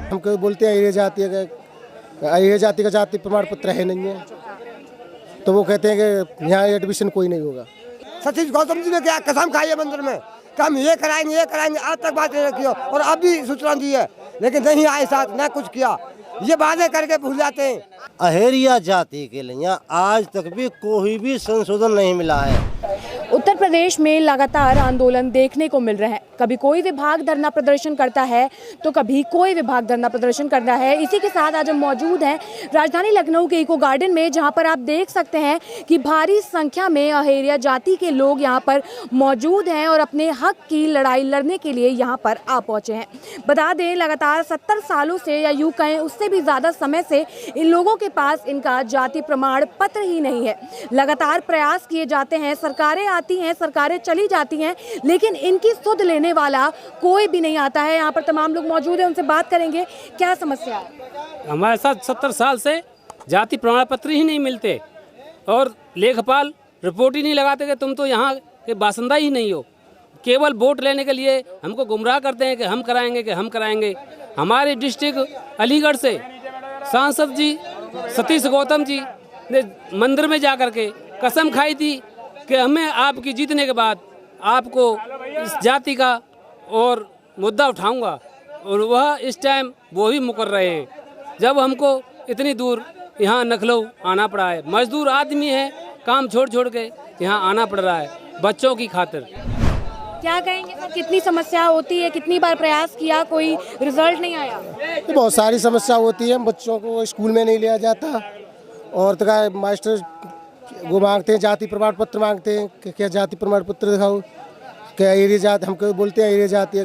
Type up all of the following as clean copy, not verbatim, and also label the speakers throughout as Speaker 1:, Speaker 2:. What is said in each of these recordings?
Speaker 1: हमको बोलते हैं ये जाति का जाति प्रमाण पत्र है नहीं है, तो वो कहते हैं कि यहाँ एडमिशन कोई नहीं होगा।
Speaker 2: सतीश गौतम जी ने क्या कसम खाई है मंदिर में कि हम ये कराएंगे आज तक बात नहीं रखी हो और अब भी सूचना दी है, लेकिन नहीं आए साथ न कुछ किया, ये वादे करके भूल जाते हैं।
Speaker 3: अहेरिया जाति के लिए आज तक भी कोई भी संशोधन नहीं मिला है।
Speaker 4: उत्तर प्रदेश में लगातार आंदोलन देखने को मिल रहे हैं। कभी कोई विभाग धरना प्रदर्शन करता है तो कभी कोई विभाग धरना प्रदर्शन करता है। इसी के साथ आज हम मौजूद हैं राजधानी लखनऊ के इको गार्डन में, जहां पर आप देख सकते हैं कि भारी संख्या में अहेरिया जाति के लोग यहां पर मौजूद हैं और अपने हक की लड़ाई लड़ने के लिए यहां पर आ पहुंचे हैं। बता दें, लगातार 70 सालों से या यूं कहें उससे भी ज़्यादा समय से इन लोगों के पास इनका जाति प्रमाण पत्र ही नहीं है। लगातार प्रयास किए जाते हैं, सरकारें आती हैं, सरकारें चली जाती हैं, लेकिन इनकी सुध लेने वाला कोई भी नहीं आता है। यहाँ पर तमाम लोग मौजूद हैं, उनसे बात करेंगे क्या समस्या है।
Speaker 5: हमारे साथ 70 साल से जाति प्रमाण पत्र ही नहीं मिलते और लेखपाल रिपोर्ट ही नहीं लगाते कि तुम तो यहाँ के बासिंदा ही नहीं हो। केवल वोट लेने के लिए हमको गुमराह करते हैं कि हम कराएंगे। हमारे डिस्ट्रिक्ट अलीगढ़ से सांसद जी सतीश गौतम जी ने मंदिर में जाकर के कसम खाई थी कि हमें आपकी जीतने के बाद आपको इस जाति का और मुद्दा उठाऊंगा, और वह इस टाइम वो ही मुकर रहे हैं। जब हमको इतनी दूर यहाँ लखनऊ आना पड़ा है, मजदूर आदमी है, काम छोड़ के यहाँ आना पड़ रहा है बच्चों की खातिर।
Speaker 4: क्या कहेंगे सर, कितनी समस्या होती है, कितनी बार प्रयास किया, कोई रिजल्ट नहीं आया?
Speaker 1: तो बहुत सारी समस्या होती है। बच्चों को स्कूल में नहीं लिया जाता और तो क्या मास्टर वो मांगते हैं, जाति प्रमाण पत्र मांगते हैं कि क्या जाति प्रमाण पत्र दिखाओ, क्या ये जाति, हमको बोलते हैं ये जाति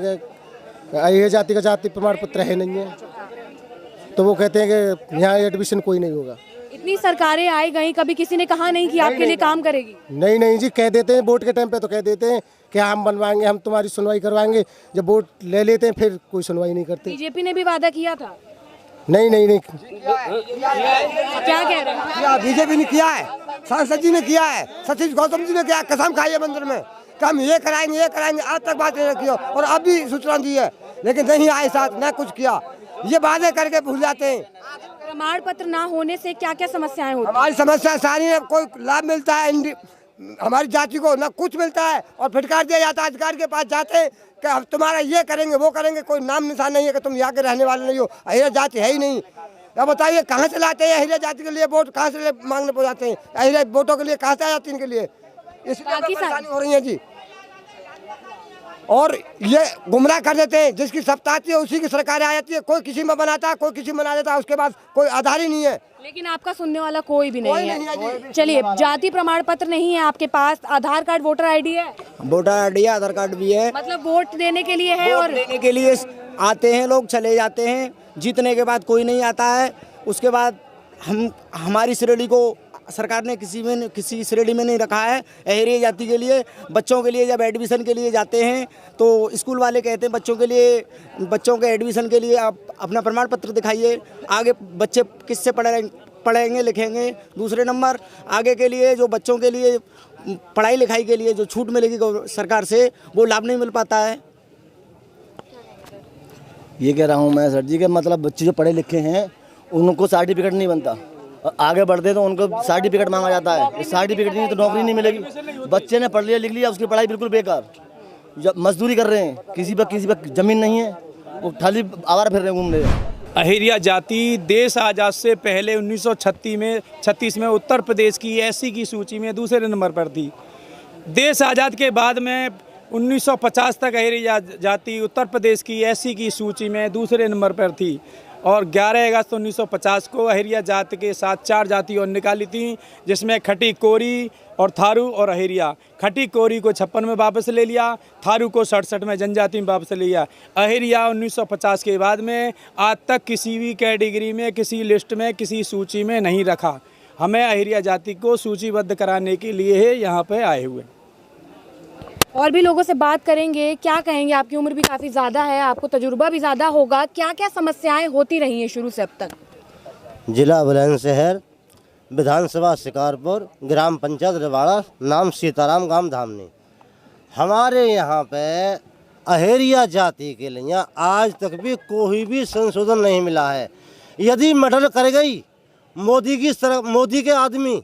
Speaker 1: का जाति प्रमाण पत्र है नहीं है, तो वो कहते हैं कि यहाँ एडमिशन कोई नहीं होगा।
Speaker 4: इतनी सरकारें आई गई, कभी किसी ने कहा नहीं कि आपके लिए काम करेगी?
Speaker 1: नहीं जी, कह देते हैं वोट के टाइम पे, तो कह देते हैं कि हम बनवाएंगे, हम तुम्हारी सुनवाई करवाएंगे। जब वोट ले लेते हैं फिर कोई सुनवाई नहीं करते।
Speaker 4: बीजेपी ने भी वादा किया था।
Speaker 1: नहीं
Speaker 4: क्या कह रहे हैं?
Speaker 2: बीजेपी ने किया है, सांसद जी ने किया है, सतीश गौतम जी ने क्या कसम खाई है मंदिर में कि हम ये कराएंगे आज तक बात नहीं रखी हो और अब भी सूचना दी है, लेकिन नहीं आए साथ न कुछ किया, ये वादे करके भूल जाते हैं।
Speaker 4: प्रमाण पत्र ना होने से क्या क्या समस्याएं होती हैं?
Speaker 2: हमारी समस्या सारी है, कोई लाभ मिलता है हमारी जाति को न कुछ मिलता है और फिटकार दिया जाता है। अधिकारी के पास जाते हैं कि हम तुम्हारा ये करेंगे वो करेंगे, कोई नाम निशान नहीं है कि तुम यहाँ के रहने वाले नहीं हो, अहिरा जाति है ही नहीं। अब बताइए कहाँ से लाते हैं अहिरा जाति के लिए वोट, कहाँ से मांगने पड़ जाते हैं अहिरा वोटों के लिए, कहाँ से आ जाती है इनके लिए, इसलिए परेशानी हो रही है जी। और ये गुमराह कर देते हैं, जिसकी सत्ता आती है उसी की सरकार आ जाती है, कोई किसी में बनाता है, कोई किसी में बना देता है, उसके बाद कोई आधार ही नहीं है।
Speaker 4: लेकिन आपका सुनने वाला कोई भी नहीं है। चलिए, जाति प्रमाण पत्र नहीं है आपके पास, आधार कार्ड वोटर आईडी है?
Speaker 6: वोटर आईडी है, आधार कार्ड भी है।
Speaker 4: मतलब वोट देने के लिए है? और
Speaker 6: देने के लिए आते हैं लोग, चले जाते हैं, जीतने के बाद कोई नहीं आता है। उसके बाद हमारी श्रेणी को सरकार ने किसी श्रेणी में नहीं रखा है। अहेरिया जाति के लिए बच्चों के लिए जब एडमिशन के लिए जाते हैं तो स्कूल वाले कहते हैं बच्चों के एडमिशन के लिए आप अपना प्रमाण पत्र दिखाइए, आगे बच्चे किससे पढ़ेंगे लिखेंगे। दूसरे नंबर आगे के लिए जो बच्चों के लिए पढ़ाई लिखाई के लिए जो छूट मिलेगी सरकार से, वो लाभ नहीं मिल पाता है।
Speaker 3: ये कह रहा हूँ मैं सर जी के, मतलब बच्चे जो पढ़े लिखे हैं उनको सर्टिफिकेट नहीं बनता, आगे बढ़ते तो उनको सर्टिफिकेट मांगा जाता है। सर्टिफिकेट नहीं तो नौकरी नहीं मिलेगी। बच्चे ने पढ़ लिया लिख लिया, उसकी पढ़ाई बिल्कुल बेकार, जब मजदूरी कर रहे हैं, किसी पर जमीन नहीं है, वो खाली आवारा फिर रहे हैं, घूम रहे हैं।
Speaker 7: अहिरिया जाति देश आज़ाद से पहले 1936 में उत्तर प्रदेश की एससी की सूची में दूसरे नंबर पर थी। देश आज़ाद के बाद में 1950 तक अहिरिया जाति उत्तर प्रदेश की एससी की सूची में दूसरे नंबर पर थी और 11 अगस्त 1950 को अहिरिया जाति के साथ 4 जाति और निकाली थी, जिसमें खटी कोरी और थारू और अहिरिया। खटी कोरी को 56 में वापस ले लिया, थारू को 67 में जनजाति में वापस ले लिया। अहिरिया 1950 के बाद में आज तक किसी भी कैटेगरी में, किसी लिस्ट में, किसी सूची में नहीं रखा। हमें अहिरिया जाति को सूचीबद्ध कराने के लिए यहाँ पे आए हुए।
Speaker 4: और भी लोगों से बात करेंगे, क्या कहेंगे? आपकी उम्र भी काफ़ी ज़्यादा है, आपको तजुर्बा भी ज़्यादा होगा। क्या क्या समस्याएं होती रही हैं शुरू से अब तक?
Speaker 3: जिला बुलंदशहर, विधानसभा शिकारपुर, ग्राम पंचायत रिवाड़ा, नाम सीताराम, गांव धामनी। हमारे यहाँ पे
Speaker 1: अहेरिया जाति के लिए आज तक भी कोई भी संशोधन नहीं मिला है। यदि मर्डर कर गई मोदी के आदमी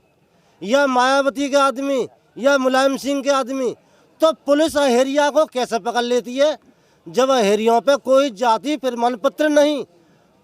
Speaker 1: या मायावती के आदमी या मुलायम सिंह के आदमी, तो पुलिस अहेरिया को कैसे पकड़ लेती है? जब अहेरियों पे कोई जाति प्रमाण पत्र नहीं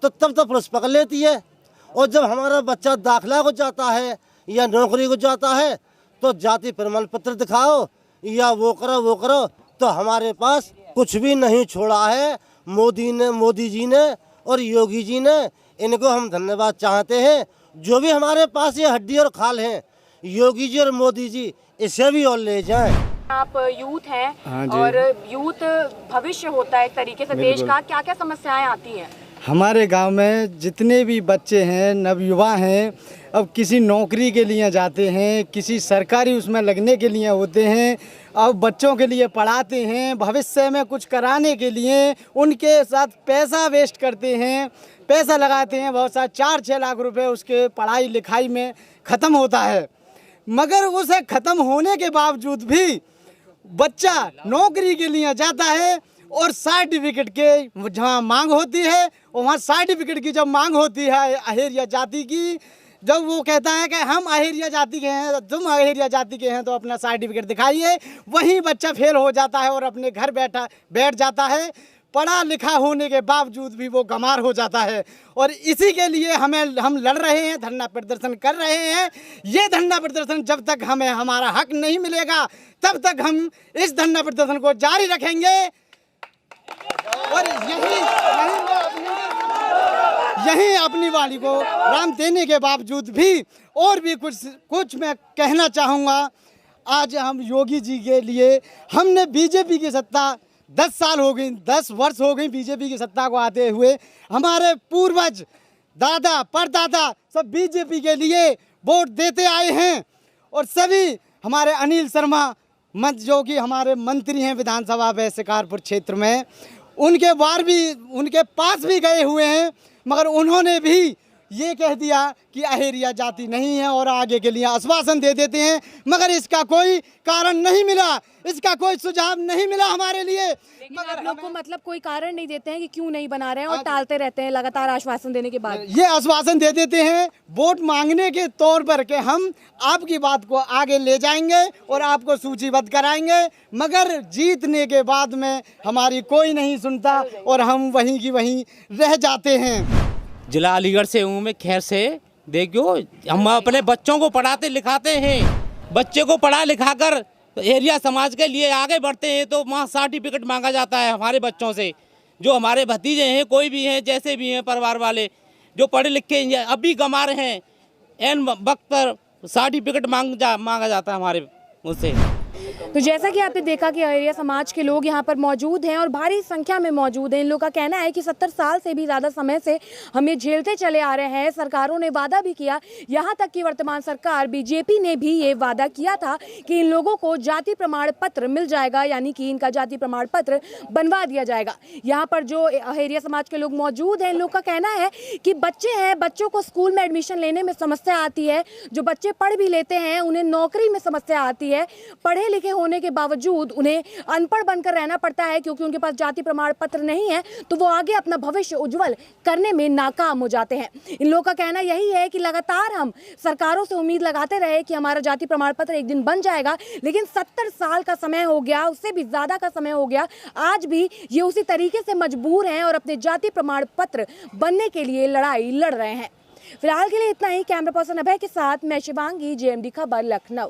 Speaker 1: तो तब तो पुलिस पकड़ लेती है। और जब हमारा बच्चा दाखिला को जाता है या नौकरी को जाता है तो जाति प्रमाण पत्र दिखाओ या वो करो, तो हमारे पास कुछ भी नहीं छोड़ा है मोदी जी ने और योगी जी ने। इनको हम धन्यवाद चाहते हैं। जो भी हमारे पास ये हड्डी और खाल हैं, योगी जी और मोदी जी इसे भी और ले जाएं।
Speaker 4: आप यूथ हैं और यूथ भविष्य होता है एक तरीके से देश का, क्या क्या समस्याएं आती हैं?
Speaker 6: हमारे गांव में जितने भी बच्चे हैं, नवयुवा हैं, अब किसी नौकरी के लिए जाते हैं, किसी सरकारी उसमें लगने के लिए होते हैं, अब बच्चों के लिए पढ़ाते हैं, भविष्य में कुछ कराने के लिए उनके साथ पैसा वेस्ट करते हैं, पैसा लगाते हैं बहुत सारा 4-6 लाख रुपए उसके पढ़ाई लिखाई में ख़त्म होता है। मगर उसे ख़त्म होने के बावजूद भी बच्चा नौकरी के लिए जाता है और सर्टिफिकेट के जहाँ मांग होती है और वहाँ सर्टिफिकेट की जब मांग होती है अहेरिया जाति की, जब वो कहता है कि हम अहेरिया जाति के हैं, तुम अहेरिया जाति के हैं तो अपना सर्टिफिकेट दिखाइए, वहीं बच्चा फेल हो जाता है और अपने घर बैठ जाता है। पढ़ा लिखा होने के बावजूद भी वो गंवार हो जाता है। और इसी के लिए हम लड़ रहे हैं, धरना प्रदर्शन कर रहे हैं। ये धरना प्रदर्शन जब तक हमें हमारा हक नहीं मिलेगा तब तक हम इस धरना प्रदर्शन को जारी रखेंगे। और यही अपनी वाणी को राम देने के बावजूद भी और भी कुछ मैं कहना चाहूँगा। आज हम योगी जी के लिए, हमने बीजेपी की सत्ता 10 साल हो गई, 10 वर्ष हो गई बीजेपी की सत्ता को आते हुए। हमारे पूर्वज, दादा परदादा सब बीजेपी के लिए वोट देते आए हैं। और सभी हमारे अनिल शर्मा जो कि हमारे मंत्री हैं विधानसभा व शिकारपुर क्षेत्र में, उनके पास भी गए हुए हैं, मगर उन्होंने भी ये कह दिया कि अहेरिया जाति नहीं है और आगे के लिए आश्वासन दे देते हैं, मगर इसका कोई कारण नहीं मिला, इसका कोई सुझाव नहीं मिला हमारे लिए।
Speaker 4: मगर आप लोग को मतलब कोई कारण नहीं देते हैं कि क्यों नहीं बना रहे हैं और टालते रहते हैं लगातार आश्वासन देने के बाद।
Speaker 6: ये आश्वासन दे देते हैं वोट मांगने के तौर पर कि हम आपकी बात को आगे ले जाएंगे और आपको सूचीबद्ध कराएंगे, मगर जीतने के बाद में हमारी कोई नहीं सुनता और हम वहीं की वहीं रह जाते हैं।
Speaker 8: जिला अलीगढ़ से हूँ मैं, खैर से। देखो, हम अपने बच्चों को पढ़ाते लिखाते हैं, बच्चे को पढ़ा लिखा कर एरिया समाज के लिए आगे बढ़ते हैं तो वहाँ सर्टिफिकेट मांगा जाता है हमारे बच्चों से। जो हमारे भतीजे हैं, कोई भी हैं, जैसे भी हैं परिवार वाले जो पढ़े लिखे हैं, अभी गंवार हैं, एन वक्त पर सर्टिफिकेट मांगा जाता है हमारे उनसे।
Speaker 4: तो जैसा कि आपने देखा कि अहेरिया समाज के लोग यहाँ पर मौजूद हैं और भारी संख्या में मौजूद हैं। इन लोगों का कहना है कि 70 साल से भी ज़्यादा समय से हम ये झेलते चले आ रहे हैं। सरकारों ने वादा भी किया, यहाँ तक कि वर्तमान सरकार बीजेपी ने भी ये वादा किया था कि इन लोगों को जाति प्रमाण पत्र मिल जाएगा, यानी कि इनका जाति प्रमाण पत्र बनवा दिया जाएगा। यहाँ पर जो अहेरिया समाज के लोग मौजूद हैं, इन लोग का कहना है कि बच्चे हैं, बच्चों को स्कूल में एडमिशन लेने में समस्या आती है, जो बच्चे पढ़ भी लेते हैं उन्हें नौकरी में समस्या आती है, पढ़े लिखे होने के बावजूद उन्हें अनपढ़ बनकर रहना पड़ता है क्योंकि उनके पास जाति प्रमाण पत्र नहीं है, तो वो आगे अपना भविष्य उज्जवल करने में नाकाम हो जाते हैं। इन लोगों का कहना यही है कि लगातार हम सरकारों से उम्मीद लगाते रहे कि हमारा जाति प्रमाण पत्र एक दिन बन जाएगा, लेकिन 70 साल का समय हो गया, उससे भी ज्यादा का समय हो गया, आज भी ये उसी तरीके से मजबूर हैं और अपने जाति प्रमाण पत्र बनने के लिए लड़ाई लड़ रहे हैं। फिलहाल के लिए इतना ही। कैमरा पर्सन अभय के साथ मैं शिवांगी, JMD खबर, लखनऊ।